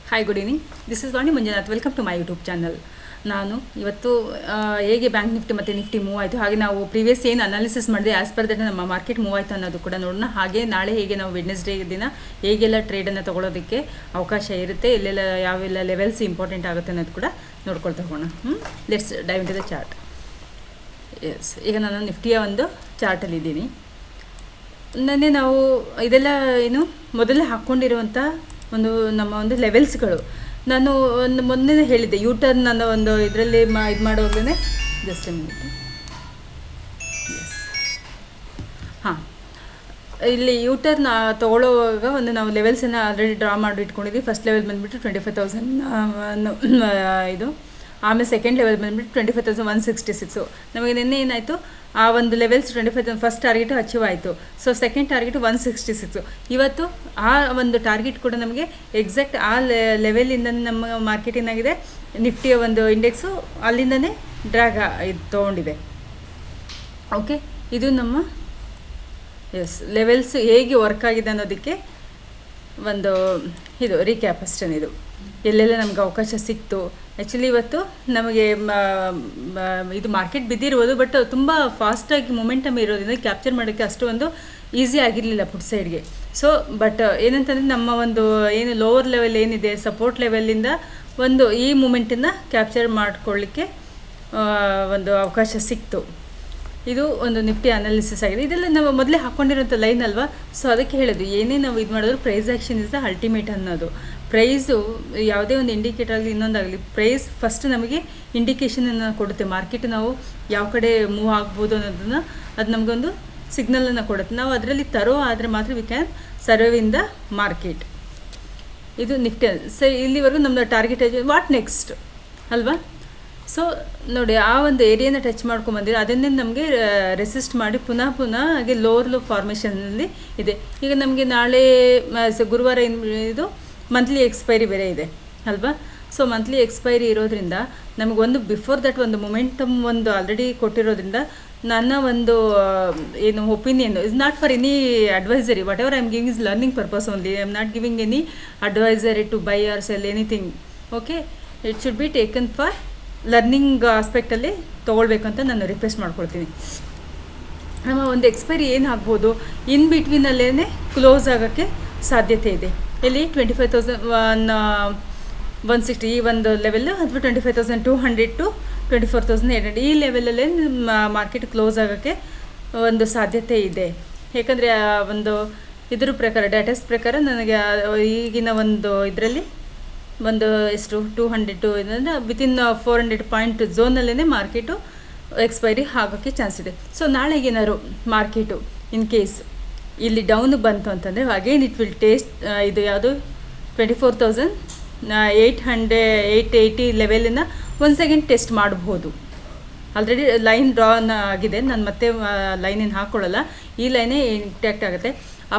Hi, good evening. This is Vani Manjunath. Welcome to my YouTube channel. ನಾನು ಇವತ್ತು ಹೇಗೆ bank nifty ಮತ್ತು ನಿಫ್ಟಿ ಮೂವ್ ಆಯಿತು, ಹಾಗೆ ನಾವು ಪ್ರೀವಿಯಸ್ ಏನು ಅನಾಲಿಸಿಸ್ ಮಾಡಿದೆ ಆ್ಯಸ್ ಪರ್ ದಟ್ ನಮ್ಮ ಮಾರ್ಕೆಟ್ ಮೂವ್ ಆಯಿತು ಅನ್ನೋದು ಕೂಡ ನೋಡೋಣ. ಹಾಗೆ ನಾಳೆ ಹೇಗೆ ನಾವು ವೆಡ್ನೆಸ್ಡೇ ದಿನ ಹೇಗೆಲ್ಲ ಟ್ರೇಡನ್ನು ತೊಗೊಳೋದಕ್ಕೆ ಅವಕಾಶ ಇರುತ್ತೆ, ಎಲ್ಲೆಲ್ಲ ಯಾವೆಲ್ಲ ಲೆವೆಲ್ಸ್ ಇಂಪಾರ್ಟೆಂಟ್ ಆಗುತ್ತೆ ಅನ್ನೋದು ಕೂಡ ನೋಡ್ಕೊಳ್ತಾ ಹೋಗೋಣ. Let's dive into the chart. Yes, ಈಗ ನಾನು ನಿಫ್ಟಿಯ ಒಂದು ಚಾರ್ಟಲ್ಲಿದ್ದೀನಿ. ನೆನ್ನೆ ನಾವು ಇದೆಲ್ಲ ಏನು ಮೊದಲೇ ಹಾಕ್ಕೊಂಡಿರುವಂಥ ನಮ್ಮ ಒಂದು ಲೆವೆಲ್ಸ್ಗಳು. ನಾನು ಒಂದು ಮೊನ್ನೆ ಹೇಳಿದ್ದೆ ಯೂಟರ್ನ್ ಅನ್ನೋ ಒಂದು ಇದರಲ್ಲಿ ಇದು ಮಾಡುವಾಗಲೇ ಜಸ್ಟ್ ಮಿನಿಟ್. ಎಸ್, ಹಾಂ, ಇಲ್ಲಿ ಯೂಟರ್ನ್ ತೊಗೊಳ್ಳೋವಾಗ ನಾವು ಲೆವೆಲ್ಸನ್ನು ಆಲ್ರೆಡಿ ಡ್ರಾ ಮಾಡಿ ಇಟ್ಕೊಂಡಿದ್ವಿ. ಫಸ್ಟ್ ಲೆವೆಲ್ ಬಂದುಬಿಟ್ಟು 25,000 ಇದು. ಆಮೇಲೆ ಸೆಕೆಂಡ್ ಲೆವೆಲ್ ಬಂದುಬಿಟ್ಟು 25,166. ನಮಗೆ ನಿನ್ನೆ ಏನಾಯಿತು, ಆ ಒಂದು ಲೆವೆಲ್ಸ್ 25,000 ಫಸ್ಟ್ ಟಾರ್ಗೆಟು ಅಚೀವ್ ಆಯಿತು. So second target 166. ಇವತ್ತು ಆ ಒಂದು ಟಾರ್ಗೆಟ್ ಕೂಡ ನಮಗೆ ಎಕ್ಸಾಕ್ಟ್ ಆ ಲೆವೆಲಿಂದ ನಮ್ಮ ಮಾರ್ಕೆಟ್ ಏನಾಗಿದೆ, ನಿಫ್ಟಿಯ ಒಂದು ಇಂಡೆಕ್ಸು ಅಲ್ಲಿಂದನೇ ಡ್ರ್ಯಾಗ್ ಇದು ತೊಗೊಂಡಿದೆ. ಓಕೆ, ಇದು ನಮ್ಮ ಲೆವೆಲ್ಸ್ ಹೇಗೆ ವರ್ಕ್ ಆಗಿದೆ ಅನ್ನೋದಕ್ಕೆ ಒಂದು ಇದು ರೀಕ್ಯಾಪ್ ಅಷ್ಟೇ. ಇದು ಎಲ್ಲೆಲ್ಲ ನಮ್ಗೆ ಅವಕಾಶ ಸಿಕ್ತು. ಆ್ಯಕ್ಚುಲಿ ಇವತ್ತು ನಮಗೆ ಇದು ಮಾರ್ಕೆಟ್ ಬಿದ್ದಿರ್ಬೋದು, ಬಟ್ ತುಂಬ ಫಾಸ್ಟಾಗಿ ಮೊಮೆಂಟಮ್ ಇರೋದ್ರಿಂದ ಕ್ಯಾಪ್ಚರ್ ಮಾಡೋಕ್ಕೆ ಅಷ್ಟು ಒಂದು ಈಸಿ ಆಗಿರಲಿಲ್ಲ ಪುಟ್ ಸೈಡ್ಗೆ. ಸೊ ಬಟ್ ಏನಂತಂದರೆ ನಮ್ಮ ಒಂದು ಏನು ಲೋವರ್ ಲೆವೆಲ್ ಏನಿದೆ, ಸಪೋರ್ಟ್ ಲೆವೆಲಿಂದ ಒಂದು ಈ ಮೂಮೆಂಟನ್ನು ಕ್ಯಾಪ್ಚರ್ ಮಾಡ್ಕೊಳ್ಳಿಕ್ಕೆ ಒಂದು ಅವಕಾಶ ಸಿಕ್ತು. ಇದು ಒಂದು ನಿಫ್ಟಿ ಅನಾಲಿಸಿಸ್ ಆಗಿದೆ. ಇದೆಲ್ಲ ನಾವು ಮೊದಲೇ ಹಾಕ್ಕೊಂಡಿರೋಂಥ ಲೈನ್ ಅಲ್ವಾ. ಸೊ ಅದಕ್ಕೆ ಹೇಳೋದು, ಏನೇ ನಾವು ಇದು ಮಾಡಿದ್ರು price action is the ultimate ಅನ್ನೋದು. ಪ್ರೈಸು ಯಾವುದೇ ಒಂದು ಇಂಡಿಕೇಟರ್ ಆಗಲಿ ಇನ್ನೊಂದಾಗಲಿ, ಪ್ರೈಸ್ ಫಸ್ಟ್ ನಮಗೆ ಇಂಡಿಕೇಷನನ್ನು ಕೊಡುತ್ತೆ. ಮಾರ್ಕೆಟ್ ನಾವು ಯಾವ ಕಡೆ ಮೂವ್ ಆಗ್ಬೋದು ಅನ್ನೋದನ್ನು ಅದು ನಮಗೊಂದು ಸಿಗ್ನಲನ್ನು ಕೊಡುತ್ತೆ. ನಾವು ಅದರಲ್ಲಿ ತರೋ ಆದರೆ ಮಾತ್ರ we can survive in the market. ಇದು ನಿಫ್ಟಿ. ಸೊ ಇಲ್ಲಿವರೆಗೂ ನಮ್ಮದು ಟಾರ್ಗೆಟ್ ವಾಟ್ ನೆಕ್ಸ್ಟ್ ಅಲ್ವಾ. ಸೊ ನೋಡಿ, ಆ ಒಂದು ಏರಿಯಾನ ಟಚ್ ಮಾಡ್ಕೊಂಬಂದಿರೋ ಅದನ್ನೇ ನಮಗೆ ರೆಸಿಸ್ಟ್ ಮಾಡಿ ಪುನಃ ಹಾಗೆ ಲೋವರ್ ಲೋ ಫಾರ್ಮೇಷನಲ್ಲಿ ಇದೆ. ಈಗ ನಮಗೆ ನಾಳೆ ಗುರುವಾರ ಇದು ಮಂತ್ಲಿ ಎಕ್ಸ್ಪೈರಿ ಬೇರೆ ಇದೆ ಅಲ್ವಾ. ಸೊ ಮಂತ್ಲಿ ಎಕ್ಸ್ಪೈರಿ ಇರೋದ್ರಿಂದ ನಮಗೊಂದು ಬಿಫೋರ್ ದಟ್ ಒಂದು ಮೊಮೆಂಟಮ್ ಒಂದು ಆಲ್ರೆಡಿ ಕೊಟ್ಟಿರೋದ್ರಿಂದ ನನ್ನ ಒಂದು ಏನು opinion is not for any advisory. Whatever I am giving is learning purpose only. I am not giving any advisory to buy or sell anything. Okay, it should be taken for learning ಆಸ್ಪೆಕ್ಟಲ್ಲಿ ತೊಗೊಳ್ಬೇಕಂತ ನಾನು request ಮಾಡ್ಕೊಳ್ತೀನಿ. ನಮ್ಮ ಒಂದು expiry ಏನು ಆಗ್ಬೋದು, ಇನ್ ಬಿಟ್ವೀನಲ್ಲೇ close ಆಗೋಕ್ಕೆ ಸಾಧ್ಯತೆ ಇದೆ. ಇಲ್ಲಿ 25,160 ಈ ಒಂದು ಲೆವೆಲ್ಲು, ಅಥವಾ 25,200 ಟು 24,800 ಈ ಲೆವೆಲಲ್ಲೇ ಮಾರ್ಕೆಟ್ ಕ್ಲೋಸ್ ಆಗೋಕ್ಕೆ ಒಂದು ಸಾಧ್ಯತೆ ಇದೆ. ಯಾಕಂದರೆ ಒಂದು ಇದ್ರ ಪ್ರಕಾರ, ಡಾಟಾಸ್ ಪ್ರಕಾರ ನನಗೆ ಈಗಿನ ಒಂದು ಇದರಲ್ಲಿ ಒಂದು ಎಷ್ಟು 200 ಏನಂದರೆ ವಿತಿನ್ 400 ಪಾಯಿಂಟ್ ಝೋನಲ್ಲೇ ಮಾರ್ಕೆಟು ಎಕ್ಸ್ಪೈರಿ ಆಗೋಕ್ಕೆ ಚಾನ್ಸ್ ಇದೆ. ಸೊ ನಾಳೆಗೇನಾದ್ರು ಮಾರ್ಕೆಟು ಇನ್ ಕೇಸ್ ಇಲ್ಲಿ ಡೌನ್ ಬಂತು ಅಂತಂದರೆ ಅಗೇನ್ ಇಟ್ ವಿಲ್ ಟೇಸ್ಟ್ ಇದು ಯಾವುದು 24,880 ಲೆವೆಲನ್ನು ಒಂದು ಸೆಕೆಂಡ್ ಟೆಸ್ಟ್ ಮಾಡಬಹುದು. ಆಲ್ರೆಡಿ ಲೈನ್ ಡ್ರಾನ್ ಆಗಿದೆ. ನಾನು ಮತ್ತೆ ಲೈನೇನು ಹಾಕ್ಕೊಳ್ಳಲ್ಲ, ಈ ಲೈನೇ ಇಂಟ್ಯಾಕ್ಟ್ ಆಗುತ್ತೆ.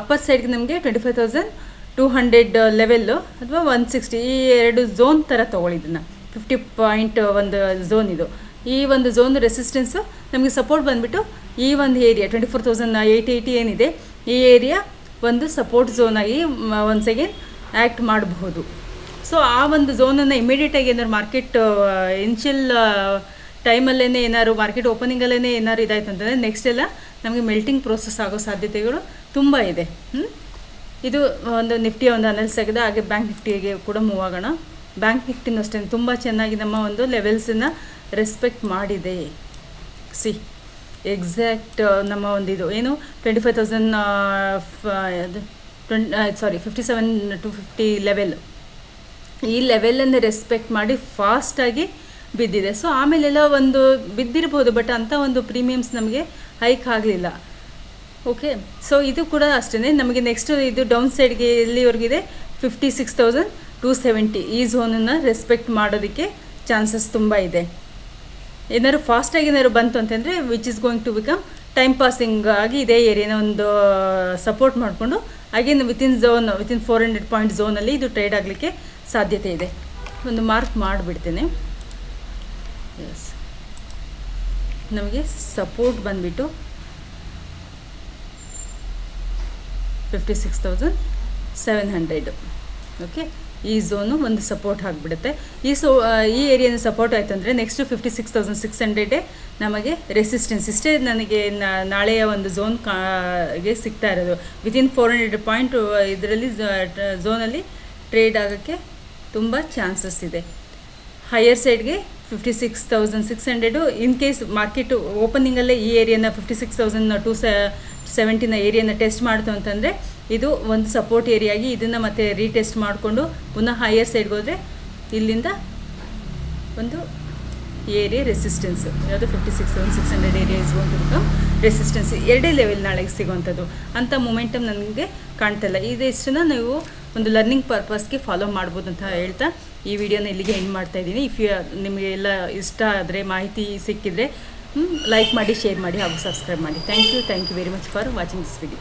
ಅಪ್ಪರ್ ಸೈಡ್ಗೆ ನಮಗೆ 25,200 ಲೆವೆಲ್ಲು ಅಥವಾ 160 ಈ ಎರಡು ಝೋನ್ ಥರ ತೊಗೊಳಿದ್ದನ್ನು 50 ಪಾಯಿಂಟ್ ಒಂದು ಝೋನ್ ಇದು. ಈ ಒಂದು ಝೋನ್ ರೆಸಿಸ್ಟೆನ್ಸು ನಮಗೆ ಸಪೋರ್ಟ್ ಬಂದುಬಿಟ್ಟು ಈ ಒಂದು ಏರಿಯಾ 24,880 ಏನಿದೆ, ಈ ಏರಿಯಾ ಒಂದು ಸಪೋರ್ಟ್ ಝೋನಾಗಿ ಒಂದು ಸೆಕೆಂಡ್ ಆ್ಯಕ್ಟ್ ಮಾಡಬಹುದು. ಸೊ ಆ ಒಂದು ಝೋನನ್ನು ಇಮಿಡಿಯೇಟಾಗಿ ಏನಾದ್ರು ಮಾರ್ಕೆಟ್ ಇನ್ಷಿಯಲ್ ಟೈಮಲ್ಲೇ ಏನಾದ್ರು ಮಾರ್ಕೆಟ್ ಓಪನಿಂಗಲ್ಲೇ ಏನಾದ್ರು ಇದಾಯ್ತು ಅಂತಂದರೆ ನೆಕ್ಸ್ಟ್ ಎಲ್ಲ ನಮಗೆ ಮೆಲ್ಟಿಂಗ್ ಪ್ರೋಸೆಸ್ ಆಗೋ ಸಾಧ್ಯತೆಗಳು ತುಂಬ ಇದೆ. ಇದು ಒಂದು ನಿಫ್ಟಿಯ ಒಂದು ಅನಾಲಿಸಿಸ್ ಆಗಿದೆ. ಹಾಗೆ ಬ್ಯಾಂಕ್ ನಿಫ್ಟಿಗೆ ಕೂಡ ಮೂವ್ ಆಗೋಣ. ಬ್ಯಾಂಕ್ ನಿಫ್ಟಿನೂ ಅಷ್ಟೇ ತುಂಬ ಚೆನ್ನಾಗಿ ನಮ್ಮ ಒಂದು ಲೆವೆಲ್ಸನ್ನು ರೆಸ್ಪೆಕ್ಟ್ ಮಾಡಿದೆ. ಸಿ ಎಕ್ಸಾಕ್ಟ್ ನಮ್ಮ ಒಂದು ಇದು ಏನು 57,250 ಲೆವೆಲ್, ಈ ಲೆವೆಲನ್ನು ರೆಸ್ಪೆಕ್ಟ್ ಮಾಡಿ ಫಾಸ್ಟಾಗಿ ಬಿದ್ದಿದೆ. ಸೊ ಆಮೇಲೆಲ್ಲ ಒಂದು ಬಿದ್ದಿರ್ಬೋದು, ಬಟ್ ಅಂಥ ಒಂದು ಪ್ರೀಮಿಯಮ್ಸ್ ನಮಗೆ ಹೈಕ್ ಆಗಲಿಲ್ಲ. ಓಕೆ, ಸೊ ಇದು ಕೂಡ ಅಷ್ಟೇ. ನಮಗೆ ನೆಕ್ಸ್ಟ್ ಇದು ಡೌನ್ ಸೈಡ್ಗೆ ಎಲ್ಲಿವರೆಗಿದೆ 56,270 ಈ ಝೋನನ್ನು ರೆಸ್ಪೆಕ್ಟ್ ಮಾಡೋದಕ್ಕೆ ಚಾನ್ಸಸ್ ತುಂಬ ಇದೆ. ಏನಾದ್ರು ಫಾಸ್ಟಾಗಿ ಏನಾದ್ರು ಬಂತು ಅಂತಂದರೆ which is going to become time passing ಆಗಿ ಇದೇ ಏರಿಯಾನ ಒಂದು ಸಪೋರ್ಟ್ ಮಾಡಿಕೊಂಡು ಅಗೇನ್ ವಿತಿನ್ 400 ಪಾಯಿಂಟ್ ಝೋನಲ್ಲಿ ಇದು ಟ್ರೇಡ್ ಆಗಲಿಕ್ಕೆ ಸಾಧ್ಯತೆ ಇದೆ. ಒಂದು ಮಾರ್ಕ್ ಮಾಡಿಬಿಡ್ತೇನೆ. ಎಸ್, ನಮಗೆ ಸಪೋರ್ಟ್ ಬಂದುಬಿಟ್ಟು 56,700. ಓಕೆ, ಈ ಝೋನು ಒಂದು ಸಪೋರ್ಟ್ ಆಗಿಬಿಡುತ್ತೆ. ಈ ಏರಿಯಾನ ಸಪೋರ್ಟ್ ಆಯಿತು ಅಂದರೆ ನೆಕ್ಸ್ಟು 56,600 ನಮಗೆ ರೆಸಿಸ್ಟೆನ್ಸ್. ಇಷ್ಟೇ ನನಗೆ ನಾಳೆಯ ಒಂದು ಗೆ ಸಿಗ್ತಾ ಇರೋದು. ವಿತಿನ್ 400 ಪಾಯಿಂಟ್ ಇದರಲ್ಲಿ ಝೋನಲ್ಲಿ ಟ್ರೇಡ್ ಆಗೋಕ್ಕೆ ತುಂಬ ಚಾನ್ಸಸ್ ಇದೆ. ಹೈಯರ್ ಸೈಡ್ಗೆ 56,600. ಇನ್ ಕೇಸ್ ಮಾರ್ಕೆಟು ಓಪನಿಂಗಲ್ಲೇ ಈ ಏರಿಯಾನ 56,270 ಏರಿಯಾನ ಟೆಸ್ಟ್ ಮಾಡ್ತು ಅಂತಂದರೆ ಇದು ಒಂದು ಸಪೋರ್ಟ್ ಏರಿಯಾಗಿ ಇದನ್ನು ಮತ್ತೆ ರೀಟೆಸ್ಟ್ ಮಾಡಿಕೊಂಡು ಪುನಃ ಹೈಯರ್ ಸೈಡ್ಗೆ ಹೋದರೆ ಇಲ್ಲಿಂದ ಒಂದು ಏರಿಯಾ ರೆಸಿಸ್ಟೆನ್ಸ್, ಯಾವುದು 56,600 area is going to become resistance. ಎರಡೇ ಲೆವೆಲ್ ನಾಳೆಗೆ ಸಿಗೋವಂಥದ್ದು ಅಂಥ ಮೊಮೆಂಟಮ್ ನನಗೆ ಕಾಣ್ತಾಯಿಲ್ಲ. ಇದಿಷ್ಟನ್ನು ನೀವು ಒಂದು ಲರ್ನಿಂಗ್ ಪರ್ಪಸ್ಗೆ ಫಾಲೋ ಮಾಡ್ಬೋದು ಅಂತ ಹೇಳ್ತಾ ಈ ವಿಡಿಯೋನ ಇಲ್ಲಿಗೆ ಎಂಡ್ ಮಾಡ್ತಾಯಿದ್ದೀನಿ. ನಿಮಗೆ ಎಲ್ಲ ಇಷ್ಟ ಆದರೆ, ಮಾಹಿತಿ ಸಿಕ್ಕಿದರೆ ಲೈಕ್ ಮಾಡಿ, ಶೇರ್ ಮಾಡಿ ಹಾಗೂ ಸಬ್ಸ್ಕ್ರೈಬ್ ಮಾಡಿ. Thank you very much for watching this video.